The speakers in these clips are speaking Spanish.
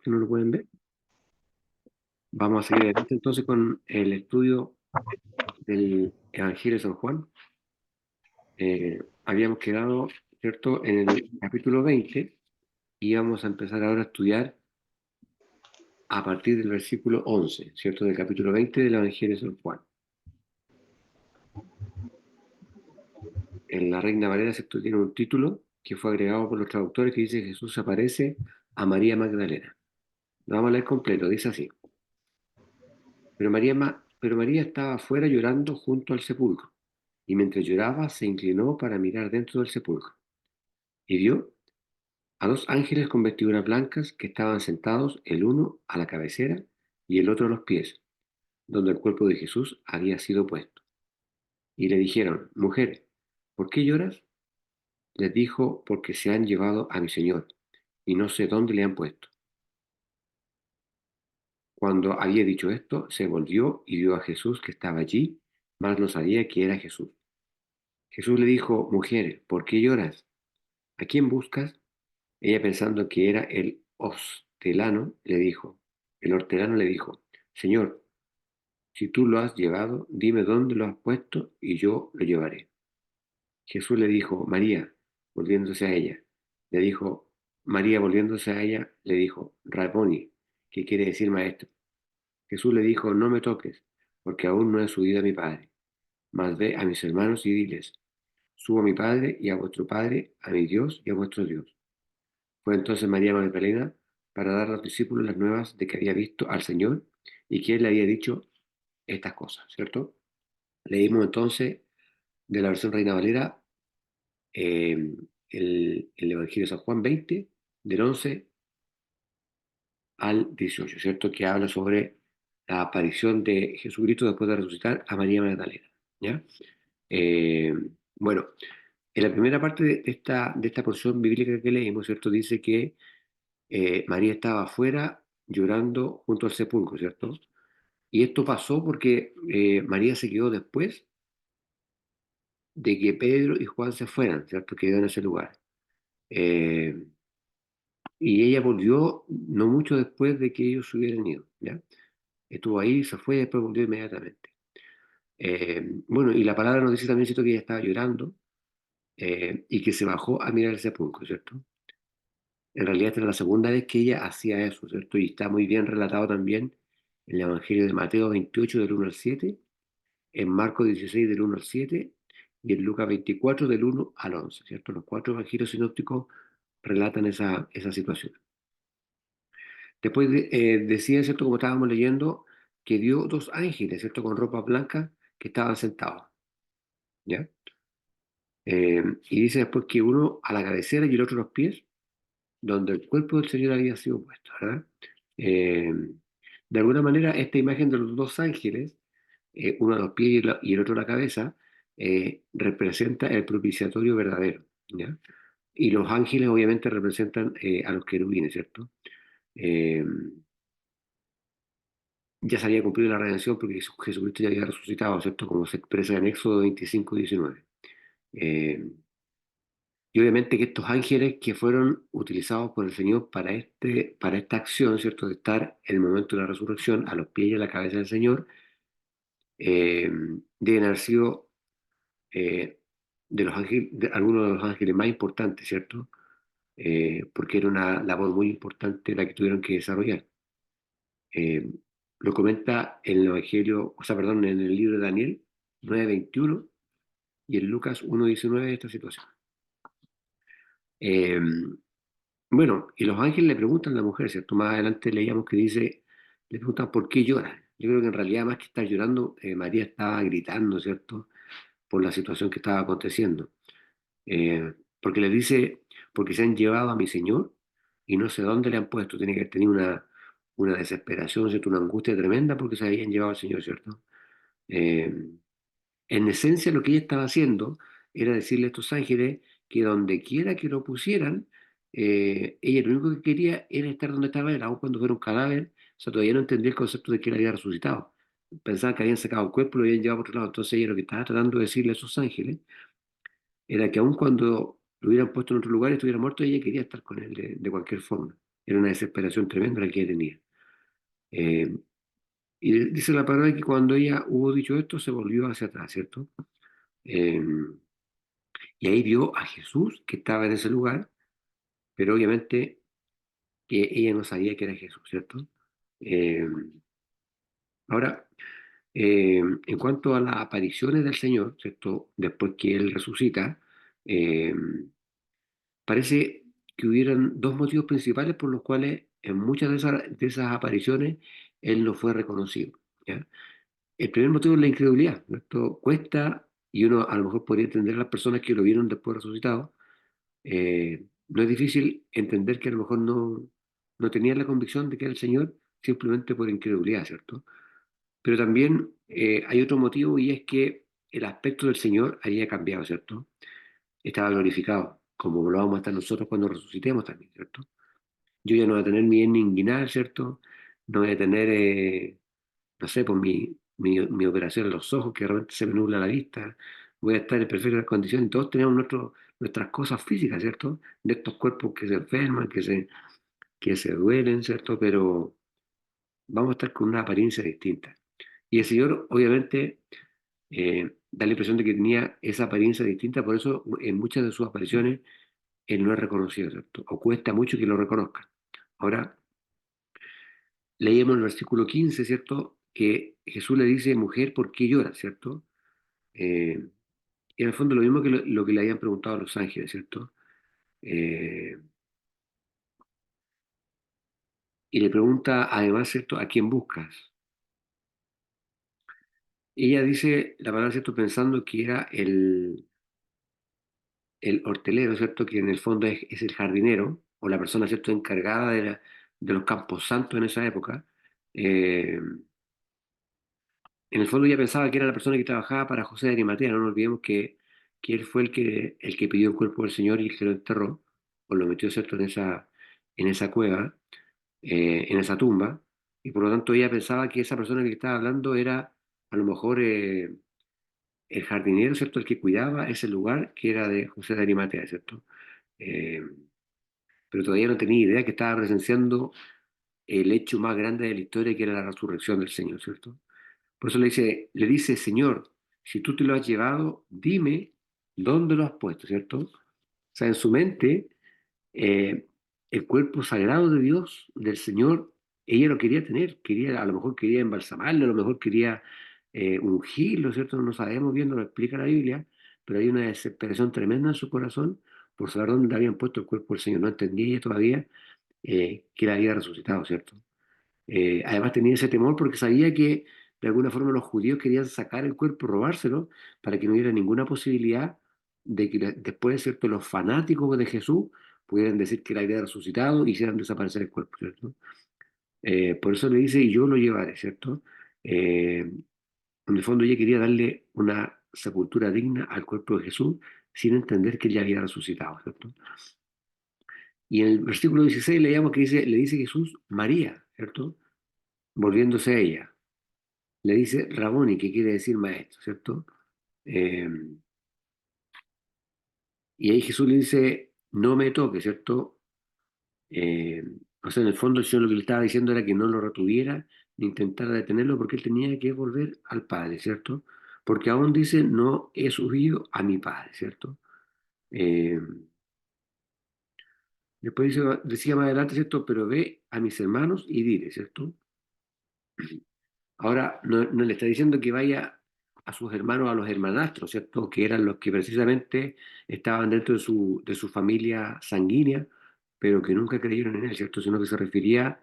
que no lo pueden ver. Vamos a seguir adelante entonces con el estudio del Evangelio de San Juan. Habíamos quedado, ¿cierto?, en el capítulo 20 y vamos a empezar ahora a estudiar a partir del versículo 11, ¿cierto?, del capítulo 20 del Evangelio de San Juan. En la Reina Valera, ¿cierto?, tiene un título que fue agregado por los traductores que dice: Jesús aparece a María Magdalena. Lo vamos a leer completo, dice así. Pero María estaba afuera llorando junto al sepulcro, y mientras lloraba se inclinó para mirar dentro del sepulcro, y vio a dos ángeles con vestiduras blancas que estaban sentados, el uno a la cabecera y el otro a los pies, donde el cuerpo de Jesús había sido puesto. Y le dijeron: Mujer, ¿por qué lloras? Les dijo: Porque se han llevado a mi Señor, y no sé dónde le han puesto. Cuando había dicho esto, se volvió y vio a Jesús que estaba allí, mas no sabía que era Jesús. Jesús le dijo: Mujer, ¿por qué lloras? ¿A quién buscas? Ella, pensando que era el hortelano le dijo: Señor, si tú lo has llevado, dime dónde lo has puesto y yo lo llevaré. Jesús le dijo: María, volviéndose a ella. Le dijo, María, volviéndose a ella, le dijo: Rabboni, que quiere decir maestro. Jesús le dijo: No me toques, porque aún no he subido a mi Padre. Mas ve a mis hermanos y diles: Subo a mi Padre y a vuestro Padre, a mi Dios y a vuestro Dios. Fue entonces María Magdalena para dar a los discípulos las nuevas de que había visto al Señor y que él le había dicho estas cosas, ¿cierto? Leímos entonces de la versión Reina Valera eh, el Evangelio de San Juan 20, del 11 al 18, ¿cierto? Que habla sobre la aparición de Jesucristo después de resucitar a María Magdalena, ¿ya? Eh, bueno, en la primera parte de esta porción bíblica que leímos, ¿cierto? Dice que María estaba afuera llorando junto al sepulcro, ¿cierto? Y esto pasó porque María se quedó después de que Pedro y Juan se fueran, ¿cierto? Quedó en ese lugar. Eh, y ella volvió no mucho después de que ellos se hubieran ido, ¿ya? Estuvo ahí, se fue y después volvió inmediatamente. Bueno, y la palabra nos dice también, ¿cierto?, que ella estaba llorando y que se bajó a mirar el sepulcro, ¿cierto? En realidad esta era la segunda vez que ella hacía eso, ¿cierto? Y está muy bien relatado también en el Evangelio de Mateo 28 del 1 al 7, en Marcos 16 del 1 al 7 y en Lucas 24 del 1 al 11, ¿cierto? Los cuatro evangelios sinópticos relatan esa situación. Después decía, ¿cierto?, como estábamos leyendo, que vio dos ángeles, ¿cierto?, con ropa blanca que estaban sentados, ¿ya? Y dice después que uno a la cabecera y el otro a los pies, donde el cuerpo del Señor había sido puesto, ¿verdad? Eh, de alguna manera, esta imagen de los dos ángeles, uno a los pies y el otro a la cabeza, representa el propiciatorio verdadero, ¿ya? Y los ángeles obviamente representan a los querubines, ¿cierto? Eh, ya se había cumplido la redención porque Jesucristo ya había resucitado, ¿cierto? Como se expresa en Éxodo 25:19. Eh, y obviamente que estos ángeles que fueron utilizados por el Señor para esta acción, ¿cierto?, de estar en el momento de la resurrección a los pies y a la cabeza del Señor, eh, deben haber sido algunos de los ángeles más importantes, ¿cierto? Porque era una labor muy importante la que tuvieron que desarrollar. Eh, lo comenta en el Evangelio, o sea, perdón, en el libro de Daniel 9:21 y en Lucas 1:19 esta situación. Eh, bueno, y los ángeles le preguntan a la mujer, ¿cierto? Más adelante leíamos que dice, le preguntan por qué llora. Yo creo que en realidad más que estar llorando, María estaba gritando, ¿cierto?, por la situación que estaba aconteciendo. Porque le dice, porque se han llevado a mi Señor y no sé dónde le han puesto. Tiene que haber tenido una desesperación, ¿cierto?, una angustia tremenda porque se habían llevado al Señor, ¿cierto? Eh, en esencia lo que ella estaba haciendo era decirle a estos ángeles que donde quiera que lo pusieran, ella lo único que quería era estar donde estaba él, aun cuando fuera un cadáver. O sea, todavía no entendía el concepto de que él había resucitado. Pensaba que habían sacado el cuerpo y lo habían llevado por otro lado. Entonces ella lo que estaba tratando de decirle a esos ángeles era que aun cuando lo hubieran puesto en otro lugar y estuviera muerto, ella quería estar con él de cualquier forma. Era una desesperación tremenda la que ella tenía. Eh, y dice la palabra que cuando ella hubo dicho esto, se volvió hacia atrás, ¿cierto? Eh, y ahí vio a Jesús que estaba en ese lugar, pero obviamente que ella no sabía que era Jesús, ¿cierto? Eh, ahora, en cuanto a las apariciones del Señor, ¿cierto? Después que Él resucita, eh, parece que hubieran dos motivos principales por los cuales en muchas de esas apariciones Él no fue reconocido, ¿ya? El primer motivo es la incredulidad. Esto cuesta, y uno a lo mejor podría entender a las personas que lo vieron después resucitado. No es difícil entender que a lo mejor no tenían la convicción de que era el Señor simplemente por incredulidad, ¿cierto? Pero también hay otro motivo y es que el aspecto del Señor había cambiado, ¿cierto? Estaba glorificado, como lo vamos a estar nosotros cuando resucitemos también, ¿cierto? Yo ya no voy a tener mi hernia inguinal, ¿cierto? No voy a tener, no sé, pues mi operación en los ojos, que de repente se me nubla la vista. Voy a estar en perfectas condiciones. Todos tenemos nuestras cosas físicas, ¿cierto? De estos cuerpos que se enferman, que se duelen, ¿cierto? Pero vamos a estar con una apariencia distinta. Y el Señor, obviamente, da la impresión de que tenía esa apariencia distinta, por eso en muchas de sus apariciones Él no es reconocido, ¿cierto? O cuesta mucho que lo reconozcan. Ahora, leíamos en el versículo 15, ¿cierto? Que Jesús le dice, mujer, ¿por qué lloras, ¿cierto? Eh, y en el fondo lo mismo que lo que le habían preguntado a los ángeles, ¿cierto? Eh, y le pregunta además, ¿cierto? ¿A quién buscas? Ella dice la palabra, ¿cierto? Pensando que era el hortelero, ¿cierto? Que en el fondo es el jardinero o la persona, ¿cierto? Encargada de los campos santos en esa época. En el fondo ella pensaba que era la persona que trabajaba para José de Arimatea. No nos olvidemos que él fue el que pidió el cuerpo del Señor y el que lo enterró, o lo metió, ¿cierto? En esa cueva, en esa tumba. Y por lo tanto ella pensaba que esa persona que estaba hablando era a lo mejor el jardinero, ¿cierto? El que cuidaba ese lugar que era de José de Arimatea, ¿cierto? Eh, pero todavía no tenía idea que estaba presenciando el hecho más grande de la historia, que era la resurrección del Señor, ¿cierto? Por eso le dice, Señor, si tú te lo has llevado, dime dónde lo has puesto, ¿cierto? O sea, en su mente, eh, el cuerpo sagrado de Dios, del Señor, ella lo quería tener, a lo mejor quería embalsamarlo, a lo mejor quería ungirlo, ¿cierto? No sabemos bien, no lo explica la Biblia, pero hay una desesperación tremenda en su corazón por saber dónde le habían puesto el cuerpo del Señor. No entendía ella todavía que él había resucitado, ¿cierto? Además tenía ese temor porque sabía que de alguna forma los judíos querían sacar el cuerpo, robárselo, para que no hubiera ninguna posibilidad de que después, ¿cierto?, los fanáticos de Jesús pudieran decir que él había resucitado y hicieran desaparecer el cuerpo, ¿cierto? Por eso le dice, y yo lo llevaré, ¿cierto? En el fondo ella quería darle una sepultura digna al cuerpo de Jesús sin entender que él ya había resucitado, ¿cierto? Y en el versículo 16 leíamos que le dice Jesús, María, ¿cierto? Volviéndose a ella. Le dice Raboni, que quiere decir maestro, ¿cierto? Eh, y ahí Jesús le dice, no me toque, ¿cierto? Eh, o sea, en el fondo el Señor lo que le estaba diciendo era que no lo retuviera ni intentara detenerlo porque él tenía que volver al Padre, ¿cierto? Porque aún dice, no he subido a mi Padre, ¿cierto? Eh, después decía más adelante, ¿cierto? Pero ve a mis hermanos y dile, ¿cierto? Ahora, no le está diciendo que vaya a sus hermanos, a los hermanastros, ¿cierto? Que eran los que precisamente estaban dentro de su familia sanguínea, pero que nunca creyeron en él, ¿cierto? Sino que se refería,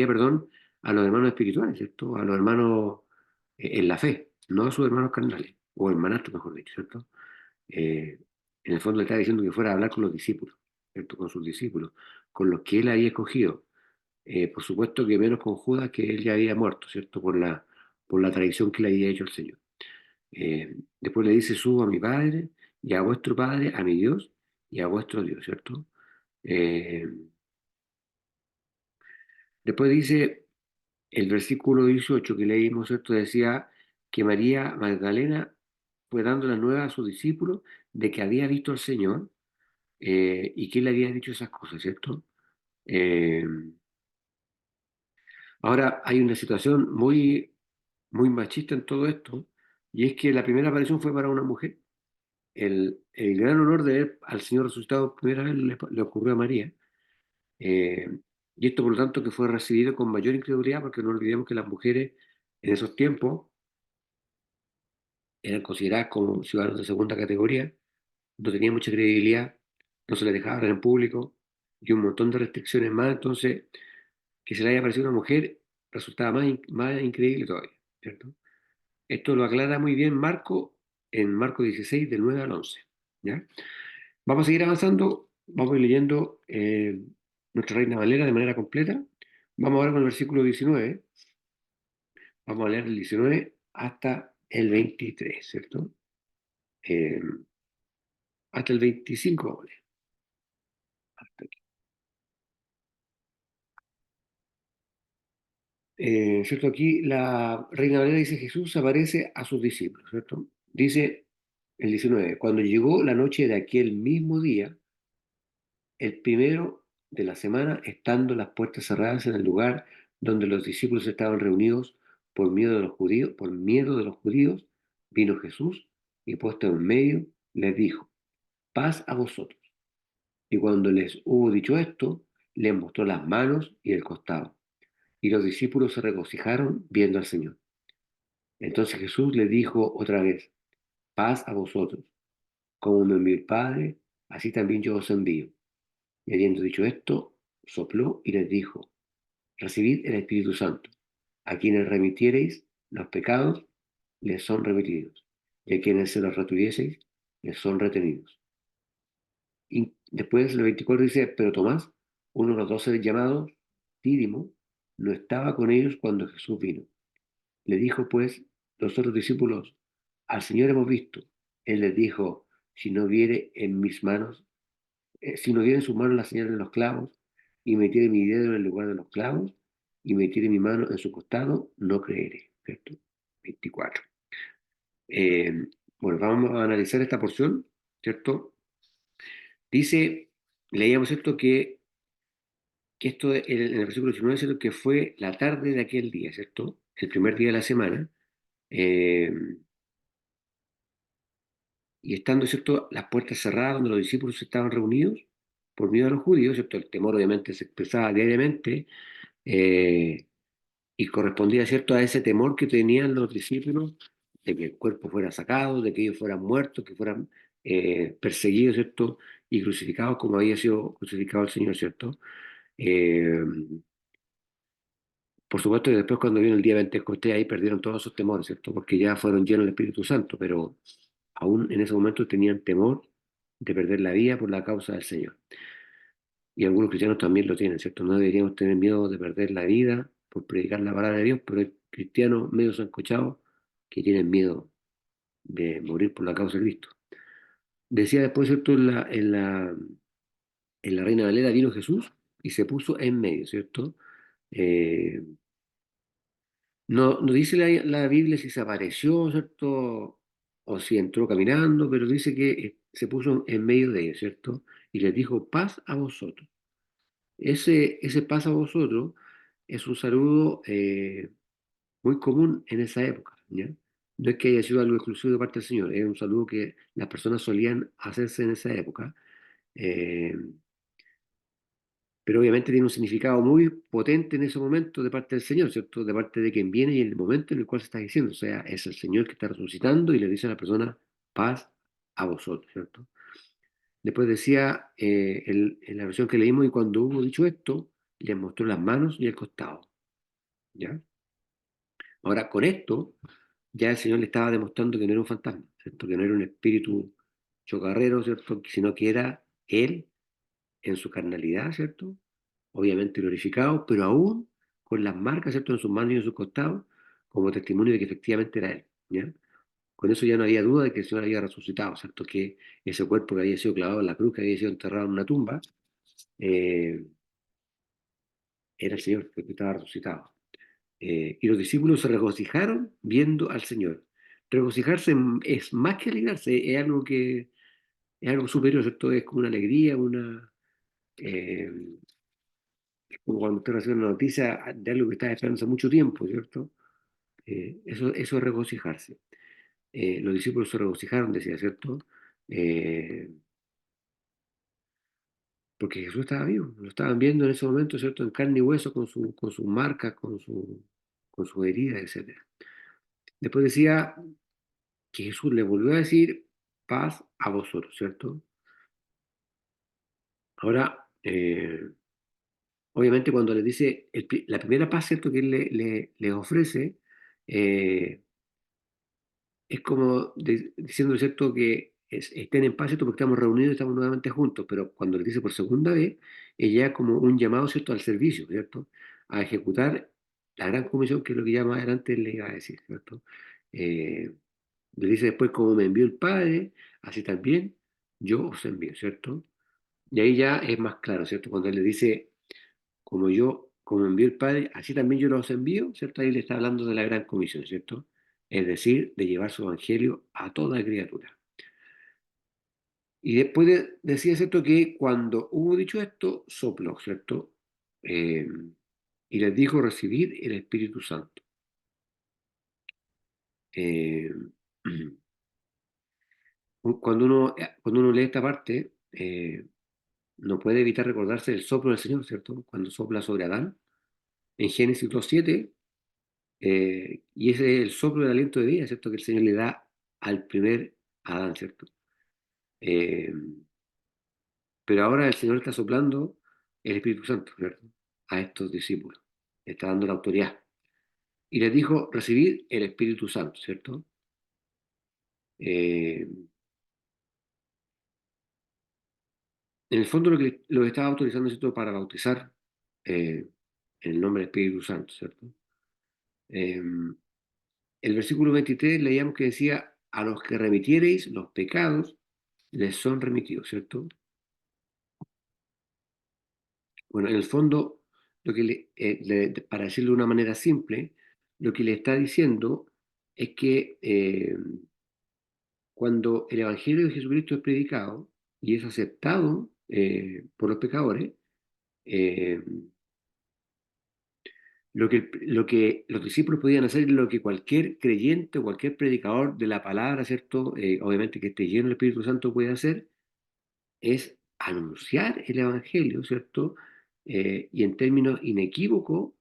perdón, a los hermanos espirituales, ¿cierto? A los hermanos en la fe, no a sus hermanos carnales, o hermanastros, mejor dicho, ¿cierto? Eh, en el fondo le está diciendo que fuera a hablar con los discípulos, ¿cierto? Con sus discípulos, con los que él había escogido. Por supuesto que menos con Judas, que él ya había muerto, ¿cierto? Por la traición que le había hecho el Señor. Después le dice, subo a mi Padre y a vuestro Padre, a mi Dios y a vuestro Dios, ¿cierto? Eh, después dice el versículo 18 que leímos, ¿cierto? Decía que María Magdalena fue dando la nueva a sus discípulos de que había visto al Señor y que él le había dicho esas cosas, ¿cierto? Eh, Ahora hay una situación muy machista en todo esto, y es que la primera aparición fue para una mujer. El gran honor de ver al Señor resucitado por primera vez le ocurrió a María. Eh, y esto, por lo tanto, que fue recibido con mayor incredulidad, porque no olvidemos que las mujeres en esos tiempos eran consideradas como ciudadanos de segunda categoría, no tenían mucha credibilidad, no se les dejaba hablar en público y un montón de restricciones más. Entonces, que se le haya aparecido una mujer resultaba más increíble todavía, ¿cierto? Esto lo aclara muy bien Marco en Marco 16, del 9 al 11. ¿Ya? Vamos a seguir avanzando, vamos a ir leyendo Nuestra Reina Valera de manera completa. Vamos ahora con el versículo 19. Vamos a leer el 19 hasta el 23, ¿cierto? Eh, Hasta el 25 vamos a leer. Hasta aquí. ¿Cierto? Aquí la Reina Valera dice: Jesús aparece a sus discípulos, ¿cierto? Dice el 19: cuando llegó la noche de aquel mismo día, el primero de la semana, estando las puertas cerradas en el lugar donde los discípulos estaban reunidos por miedo de los judíos, vino Jesús y puesto en medio, les dijo: paz a vosotros. Y cuando les hubo dicho esto, les mostró las manos y el costado. Y los discípulos se regocijaron viendo al Señor. Entonces Jesús les dijo otra vez: paz a vosotros. Como me envió el Padre, así también yo os envío. Y habiendo dicho esto, sopló y les dijo: recibid el Espíritu Santo. A quienes remitiereis los pecados, les son remitidos, y a quienes se los retuvieseis, les son retenidos. Y después el 24 dice: pero Tomás, uno de los 12 llamados Dídimo, no estaba con ellos cuando Jesús vino. Le dijo pues los otros discípulos: al Señor hemos visto. Él les dijo: si no viere en mis manos, si no viere en sus manos la señal de los clavos, y metiere mi dedo en el lugar de los clavos, y metiere mi mano en su costado, no creeré. ¿Cierto? 24. Eh, bueno, vamos a analizar esta porción, ¿cierto? Dice, leíamos esto que esto en el versículo 19, ¿cierto? Que fue la tarde de aquel día, ¿cierto? El primer día de la semana. eh, y estando, ¿cierto?, las puertas cerradas donde los discípulos estaban reunidos por miedo a los judíos, ¿cierto? El temor obviamente se expresaba diariamente, eh, y correspondía, ¿cierto?, a ese temor que tenían los discípulos de que el cuerpo fuera sacado, de que ellos fueran muertos, que fueran perseguidos, ¿cierto?, y crucificados como había sido crucificado el Señor, ¿cierto? Eh, por supuesto que después cuando vino el día de Pentecostés ahí perdieron todos esos temores, ¿cierto? Porque ya fueron llenos del Espíritu Santo, pero aún en ese momento tenían temor de perder la vida por la causa del Señor. Y algunos cristianos también lo tienen, ¿cierto? No deberíamos tener miedo de perder la vida por predicar la palabra de Dios, pero hay cristianos medio sancochados que tienen miedo de morir por la causa de Cristo. Decía después, ¿cierto? En la Reina Valera vino Jesús y se puso en medio, ¿cierto? Eh, no dice la Biblia si se apareció, ¿cierto? O si entró caminando, pero dice que se puso en medio de ellos, ¿cierto? Y les dijo: paz a vosotros. Ese paz a vosotros es un saludo muy común en esa época, ¿ya? No es que haya sido algo exclusivo de parte del Señor, es un saludo que las personas solían hacerse en esa época, eh, pero obviamente tiene un significado muy potente en ese momento de parte del Señor, ¿cierto? De parte de quien viene y en el momento en el cual se está diciendo, o sea, es el Señor que está resucitando y le dice a la persona: paz a vosotros, ¿cierto? Después decía en la versión que leímos: y cuando hubo dicho esto, les mostró las manos y el costado, ¿ya? Ahora, con esto, ya el Señor le estaba demostrando que no era un fantasma, ¿cierto? Que no era un espíritu chocarrero, ¿cierto? Sino que era Él en su carnalidad, ¿cierto? Obviamente glorificado, pero aún con las marcas, ¿cierto?, en sus manos y en sus costados, como testimonio de que efectivamente era Él, ¿ya? Con eso ya no había duda de que el Señor había resucitado, ¿cierto? Que ese cuerpo que había sido clavado en la cruz, que había sido enterrado en una tumba, eh, era el Señor que estaba resucitado. Y los discípulos se regocijaron viendo al Señor. Regocijarse es más que alegrarse, es algo superior, ¿cierto? Es como una alegría, eh, como cuando usted recibe una noticia de algo que está esperando hace mucho tiempo, ¿cierto? Eso es regocijarse. Los discípulos se regocijaron, decía, ¿cierto? Eh, Porque Jesús estaba vivo, lo estaban viendo en ese momento, ¿cierto? En carne y hueso, con sus marcas, con sus heridas, etcétera. Después decía que Jesús le volvió a decir paz a vosotros, ¿cierto? Ahora, obviamente cuando le dice la primera paz, ¿cierto? Que él les ofrece, eh, es como diciendo, ¿cierto? Que estén en paz, ¿cierto? Porque estamos reunidos y estamos nuevamente juntos, pero cuando le dice por segunda vez, ella es como un llamado, ¿cierto? Al servicio, ¿cierto? A ejecutar la gran comisión, que es lo que ya más adelante le iba a decir, ¿cierto? Eh, Le dice después, como me envió el Padre, así también yo os envío, ¿cierto? Y ahí ya es más claro, ¿cierto? Cuando él le dice, como envió el Padre, así también yo los envío, ¿cierto? Ahí le está hablando de la gran comisión, ¿cierto? Es decir, de llevar su evangelio a toda criatura. Y después decía, ¿cierto? Que cuando hubo dicho esto, sopló, ¿cierto? Eh, y les dijo recibir el Espíritu Santo. Eh, cuando uno lee esta parte, no puede evitar recordarse del soplo del Señor, ¿cierto? Cuando sopla sobre Adán, en Génesis 2:7, y ese es el soplo del aliento de vida, ¿cierto? Que el Señor le da al primer Adán, ¿cierto? Eh, pero ahora el Señor está soplando el Espíritu Santo, ¿cierto? A estos discípulos. Le está dando la autoridad. Y les dijo, recibid el Espíritu Santo, ¿cierto? En el fondo lo estaba autorizando, ¿cierto? Para bautizar en el nombre del Espíritu Santo, ¿cierto? Eh, el versículo 23 leíamos que decía, a los que remitiereis los pecados, les son remitidos, ¿cierto? Bueno, en el fondo, para decirlo de una manera simple, lo que le está diciendo es que cuando el Evangelio de Jesucristo es predicado y es aceptado por los pecadores, eh, lo que los discípulos podían hacer es lo que cualquier creyente o cualquier predicador de la palabra, ¿cierto? Obviamente que esté lleno del Espíritu Santo puede hacer, es anunciar el Evangelio, ¿cierto? Y en términos inequívocos,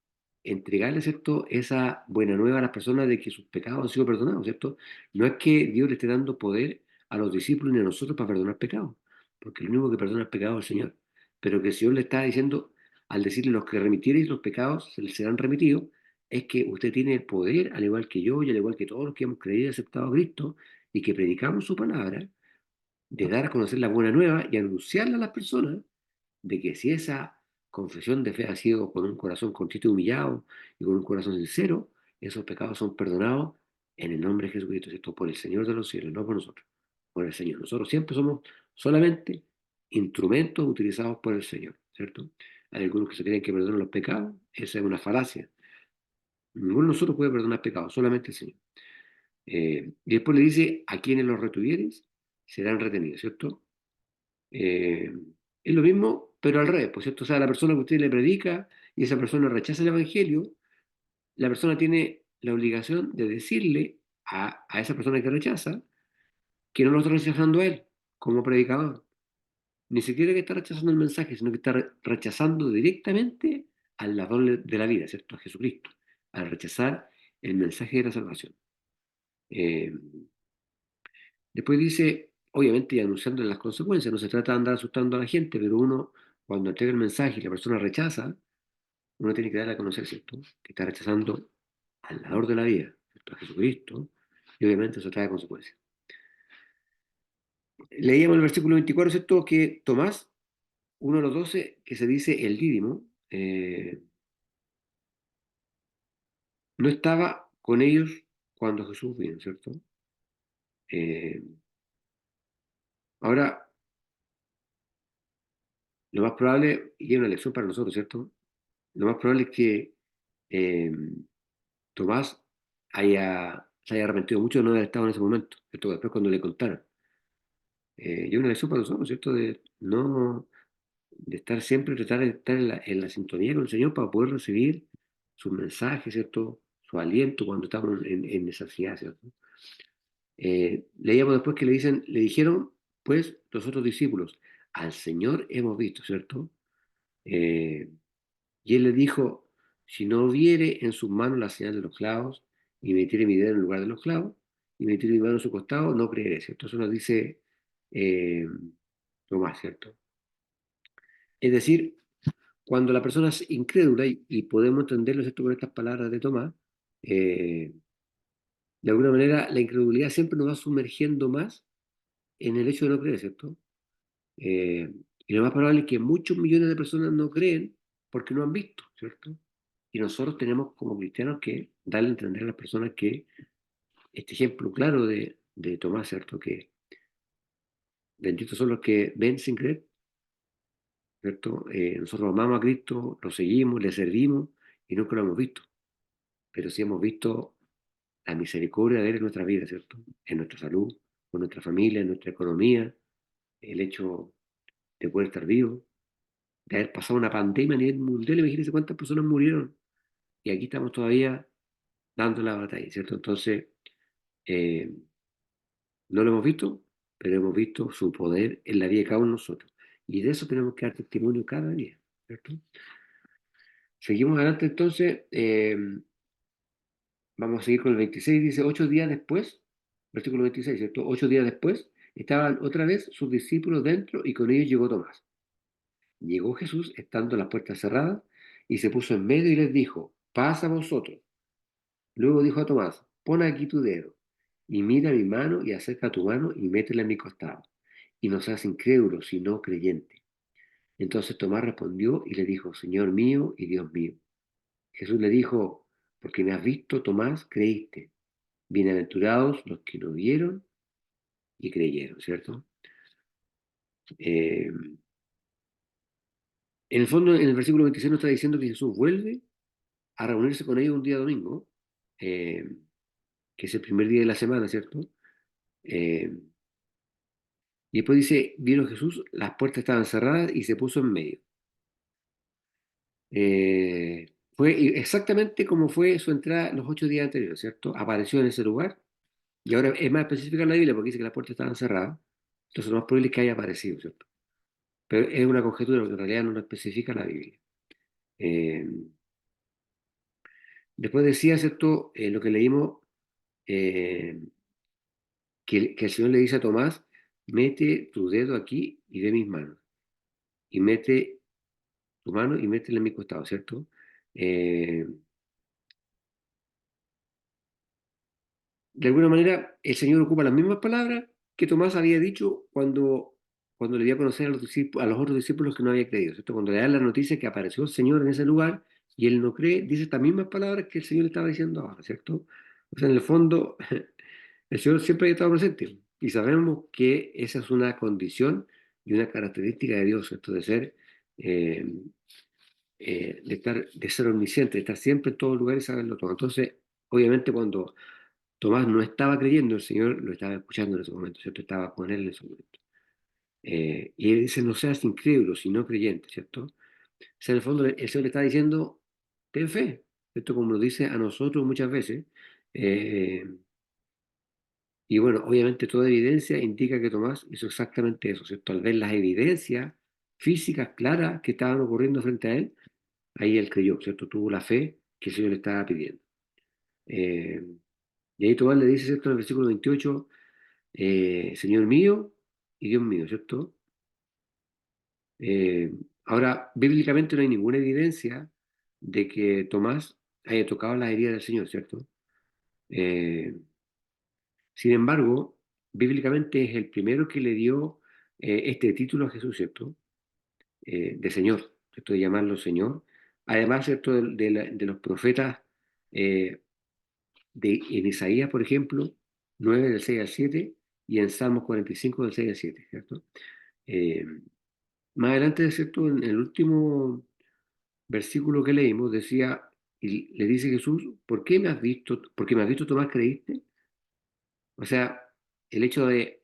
entregarle, ¿cierto? Esa buena nueva a las personas de que sus pecados han sido perdonados, ¿cierto? No es que Dios le esté dando poder a los discípulos ni a nosotros para perdonar pecados, porque el único que perdona el pecado es el Señor. Pero que el Señor le está diciendo, al decirle los que remitiereis los pecados se les serán remitidos, es que usted tiene el poder, al igual que yo y al igual que todos los que hemos creído y aceptado a Cristo, y que predicamos su palabra, de dar a conocer la buena nueva y anunciarle a las personas de que si esa confesión de fe ha sido con un corazón contrito y humillado y con un corazón sincero, esos pecados son perdonados en el nombre de Jesucristo, ¿cierto? Por el Señor de los cielos, no por nosotros, por el Señor. Nosotros siempre somos solamente instrumentos utilizados por el Señor, ¿cierto? Hay algunos que se creen que perdonan los pecados, esa es una falacia. Ninguno de nosotros puede perdonar pecados, solamente el Señor. Y después le dice, a quienes los retuvieres serán retenidos, ¿cierto? Eh, es lo mismo, pero al revés, pues, ¿cierto? O sea, la persona que usted le predica y esa persona rechaza el Evangelio, la persona tiene la obligación de decirle a esa persona que rechaza que no lo está rechazando a él como predicador. Ni siquiera que está rechazando el mensaje, sino que está rechazando directamente al dador de la vida, ¿cierto? A Jesucristo, al rechazar el mensaje de la salvación. Eh, Después dice, obviamente, y anunciando las consecuencias, no se trata de andar asustando a la gente, pero uno, cuando entrega el mensaje y la persona rechaza, uno tiene que darle a conocer, ¿cierto? Que está rechazando al dador de la vida, ¿cierto? A Jesucristo, y obviamente eso trae consecuencias. Leíamos el versículo 24, ¿cierto? Que Tomás, uno de los 12, que se dice el Dídimo, no estaba con ellos cuando Jesús vino, ¿cierto? Eh, Ahora, lo más probable, y es una lección para nosotros, ¿cierto? Lo más probable es que eh, Tomás se haya arrepentido mucho de no haber estado en ese momento, ¿cierto? Después cuando le contaron. Y una lección para nosotros, ¿cierto? De no, de estar siempre, tratar de estar en la sintonía con el Señor para poder recibir sus mensajes, ¿cierto? Su aliento cuando estamos en necesidad, ¿cierto? Leíamos después que le dijeron, pues, los otros discípulos, al Señor hemos visto, ¿cierto? Eh, y él le dijo, si no viere en sus manos la señal de los clavos, y metiere mi dedo en el lugar de los clavos, y metiere mi mano en su costado, no creeré, ¿cierto? Eso nos dice eh, Tomás, ¿cierto? Es decir, cuando la persona es incrédula, y podemos entenderlo, ¿cierto? Con estas palabras de Tomás, eh, de alguna manera la incredulidad siempre nos va sumergiendo más en el hecho de no creer, ¿cierto? Eh, y lo más probable es que muchos millones de personas no creen porque no han visto, ¿cierto? Y nosotros tenemos como cristianos que darle a entender a las personas que este ejemplo claro de Tomás, ¿cierto? Que benditos son los que ven sin creer, ¿cierto? Nosotros amamos a Cristo, lo seguimos, le servimos y nunca lo hemos visto, pero sí hemos visto la misericordia de Él en nuestra vida, ¿cierto? En nuestra salud, con nuestra familia, en nuestra economía, el hecho de poder estar vivo, de haber pasado una pandemia a nivel mundial, imagínense cuántas personas murieron y aquí estamos todavía dando la batalla, ¿cierto? Entonces, eh, no lo hemos visto, pero hemos visto su poder en la vida de cada uno de nosotros. Y de eso tenemos que dar testimonio cada día, ¿cierto? Seguimos adelante entonces, vamos a seguir con el 26, dice, 8 días después, versículo 26, ¿cierto? 8 días después, estaban otra vez sus discípulos dentro y con ellos llegó Tomás. Llegó Jesús estando las puertas cerradas y se puso en medio y les dijo, paz a vosotros. Luego dijo a Tomás, pon aquí tu dedo y mira mi mano y acerca tu mano y métela en mi costado. Y no seas incrédulo, sino creyente. Entonces Tomás respondió y le dijo, Señor mío y Dios mío. Jesús le dijo, porque me has visto, Tomás, creíste. Bienaventurados los que no vieron y creyeron, ¿cierto? En el fondo, en el versículo 26 nos está diciendo que Jesús vuelve a reunirse con ellos un día domingo, eh, que es el primer día de la semana, ¿cierto? Eh, y después dice, vieron Jesús, las puertas estaban cerradas y se puso en medio. Fue exactamente como fue su entrada los 8 días anteriores, ¿cierto? Apareció en ese lugar y ahora es más específica en la Biblia porque dice que las puertas estaban cerradas, entonces lo más probable es que haya aparecido, ¿cierto? Pero es una conjetura porque en realidad no lo especifica la Biblia. Eh, Después decía, ¿cierto? Lo que leímos, eh, que el Señor le dice a Tomás, mete tu dedo aquí y ve mis manos, y mete tu mano y métela en mi costado, ¿cierto? Eh, de alguna manera, el Señor ocupa las mismas palabras que Tomás había dicho cuando le dio a conocer a los otros discípulos que no había creído, ¿cierto? Cuando le dan la noticia que apareció el Señor en ese lugar y él no cree, dice estas mismas palabras que el Señor le estaba diciendo ahora, ¿cierto? O sea, en el fondo, el Señor siempre ha estado presente y sabemos que esa es una condición y una característica de Dios, ¿cierto? Eh, de ser omnisciente, de estar siempre en todos lugares y saberlo todo. Entonces, obviamente, cuando Tomás no estaba creyendo, el Señor lo estaba escuchando en ese momento, ¿cierto? Estaba con él en ese momento. Y él dice, no seas incrédulo, sino creyente, ¿cierto? O sea, en el fondo, el Señor le está diciendo, ten fe, ¿cierto? Como lo dice a nosotros muchas veces. Eh, y bueno, obviamente toda evidencia indica que Tomás hizo exactamente eso, ¿cierto? Al ver las evidencias físicas claras que estaban ocurriendo frente a él, ahí él creyó, ¿cierto? Tuvo la fe que el Señor le estaba pidiendo. Eh, y ahí Tomás le dice, ¿cierto? En el versículo 28, Señor mío y Dios mío, ¿cierto? Eh, Ahora, bíblicamente no hay ninguna evidencia de que Tomás haya tocado la herida del Señor, ¿cierto? Eh, Sin embargo, bíblicamente es el primero que le dio este título a Jesús, ¿cierto? De Señor, ¿cierto? De llamarlo Señor. Además, ¿cierto? De los profetas en Isaías, por ejemplo, 9 del 6 al 7 y en Salmos 45 del 6 al 7, ¿cierto? Eh, Más adelante, ¿cierto? En el último versículo que leímos decía, y le dice Jesús, ¿por qué me has visto? Porque me has visto, Tomás, creíste. O sea, el hecho de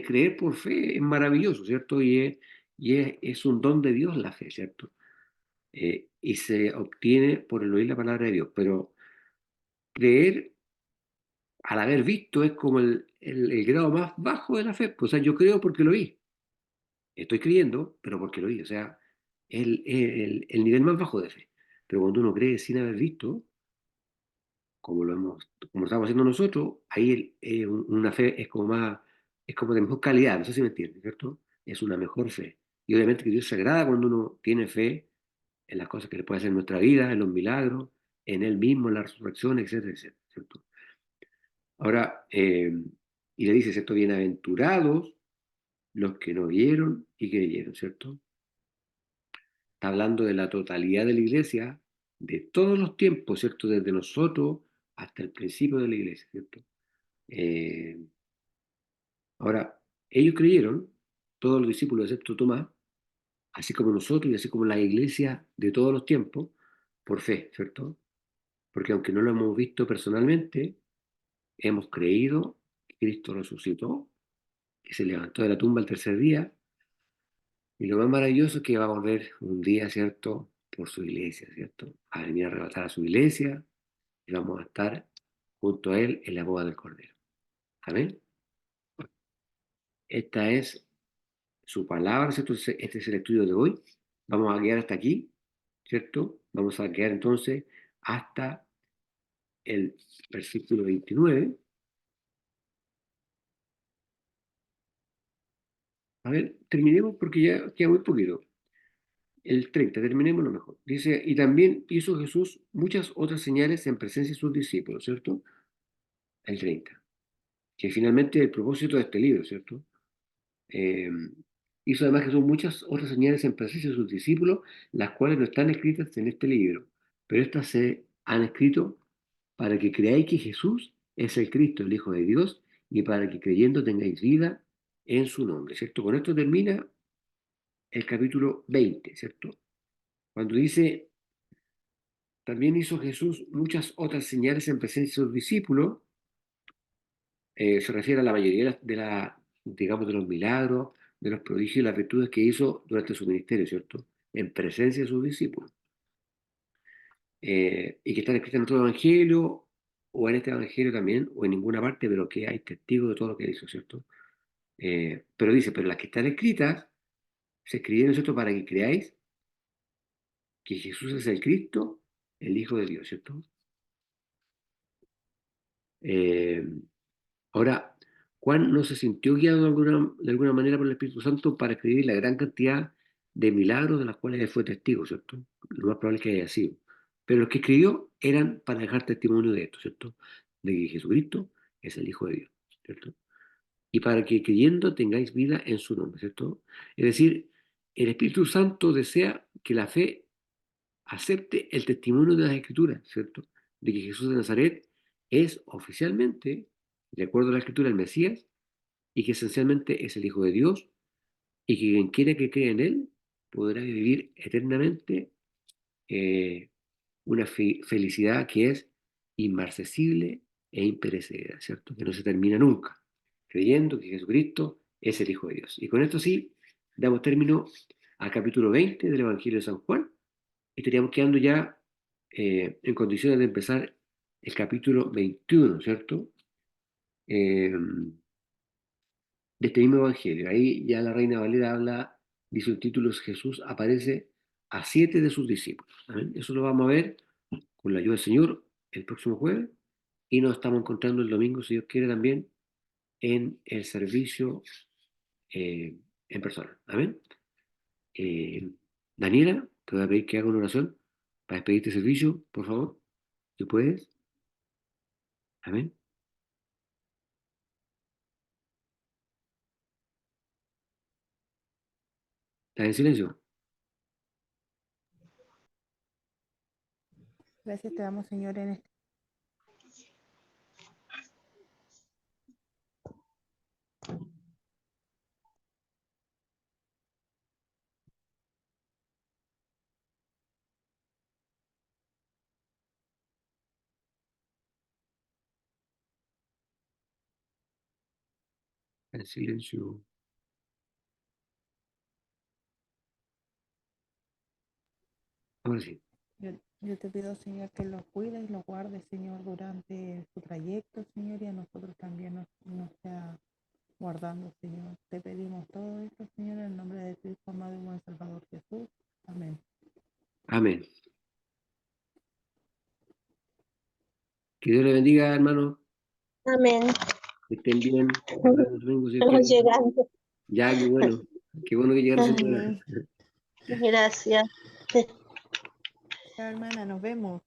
creer por fe es maravilloso, ¿cierto? y es un don de Dios la fe, ¿cierto? Y se obtiene por el oír la palabra de Dios, pero creer al haber visto es como el grado más bajo de la fe. Pues, o sea, yo creo porque lo vi. Estoy creyendo, pero porque lo vi. O sea, el nivel más bajo de fe. Pero cuando uno cree sin haber visto, como lo estamos haciendo nosotros, ahí una fe es como más, es como de mejor calidad. No sé si me entiendes, ¿cierto? Es una mejor fe. Y obviamente que Dios se agrada cuando uno tiene fe en las cosas que le puede hacer en nuestra vida, en los milagros, en Él mismo, en la resurrección, etcétera, etcétera, ¿cierto? Ahora, y le dice, ¿cierto? Bienaventurados los que no vieron y creyeron, ¿cierto? Está hablando de la totalidad de la iglesia, de todos los tiempos, ¿cierto? Desde nosotros hasta el principio de la iglesia, ¿cierto? Eh, ahora, ellos creyeron, todos los discípulos excepto Tomás, así como nosotros y así como la iglesia de todos los tiempos, por fe, ¿cierto? Porque aunque no lo hemos visto personalmente, hemos creído que Cristo resucitó, que se levantó de la tumba el tercer día, y lo más maravilloso es que va a volver un día, ¿cierto? Por su iglesia, ¿cierto? A venir a arrebatar a su iglesia y vamos a estar junto a él en la boda del Cordero. Amén. Esta es su palabra, ¿cierto? Este es el estudio de hoy. Vamos a quedar hasta aquí, ¿cierto? Vamos a quedar entonces hasta el versículo 29. A ver, terminemos porque ya queda muy poquito. El 30, terminemos lo mejor. Dice, y también hizo Jesús muchas otras señales en presencia de sus discípulos, ¿cierto? El 30, que finalmente es el propósito de este libro, ¿cierto? Eh, hizo además Jesús muchas otras señales en presencia de sus discípulos, las cuales no están escritas en este libro, pero estas se han escrito para que creáis que Jesús es el Cristo, el Hijo de Dios, y para que creyendo tengáis vida en su nombre, ¿cierto? Con esto termina el capítulo 20, ¿cierto? Cuando dice, también hizo Jesús muchas otras señales en presencia de sus discípulos, se refiere a la mayoría digamos, de los milagros, de los prodigios y las virtudes que hizo durante su ministerio, ¿cierto? En presencia de sus discípulos. Y que están escritas en otro evangelio, o en este evangelio también, o en ninguna parte, pero que hay testigos de todo lo que hizo, ¿cierto? Pero dice, pero las que están escritas se escribieron, ¿cierto? Para que creáis que Jesús es el Cristo, el Hijo de Dios, ¿cierto? Eh, Ahora, Juan no se sintió guiado de alguna manera por el Espíritu Santo para escribir la gran cantidad de milagros de los cuales él fue testigo, ¿cierto? Lo más probable es que haya sido. Pero los que escribió eran para dejar testimonio de esto, ¿cierto? De que Jesucristo es el Hijo de Dios, ¿cierto? Y para que creyendo tengáis vida en su nombre, ¿cierto? Es decir, el Espíritu Santo desea que la fe acepte el testimonio de las Escrituras, ¿cierto? De que Jesús de Nazaret es oficialmente, de acuerdo a la Escritura, el Mesías y que esencialmente es el Hijo de Dios y que quien quiera que crea en Él podrá vivir eternamente eh, una felicidad que es inmarcesible e imperecedera, ¿cierto? Que no se termina nunca, creyendo que Jesucristo es el Hijo de Dios. Y con esto sí, damos término al capítulo 20 del Evangelio de San Juan y estaríamos quedando ya en condiciones de empezar el capítulo 21, ¿cierto? Eh, de este mismo evangelio. Ahí ya la Reina Valera habla, dice el título, Jesús aparece a 7 de sus discípulos. ¿Amén? Eso lo vamos a ver con la ayuda del Señor el próximo jueves y nos estamos encontrando el domingo, si Dios quiere, también en el servicio eh, en persona. Amén. Eh, Daniela, te voy a pedir que haga una oración para despedirte del servicio, por favor, si puedes. Amén. ¿Estás en silencio? Gracias te damos, Señor, en este En silencio. Ahora sí. Yo te pido, Señor, que los cuides y los guardes, Señor, durante su trayecto, Señor, y a nosotros también nos sea guardando, Señor. Te pedimos todo esto, Señor, en el nombre de tu Hijo amado y buen Salvador Jesús. Amén. Amén. Que Dios le bendiga, hermano. Amén. Que estén bien. Hablando domingo, si Dios Estamos quiere. llegando. Ya, qué bueno. Qué bueno que llegaron, señora. Amén. Gracias. Chao, hermana, nos vemos.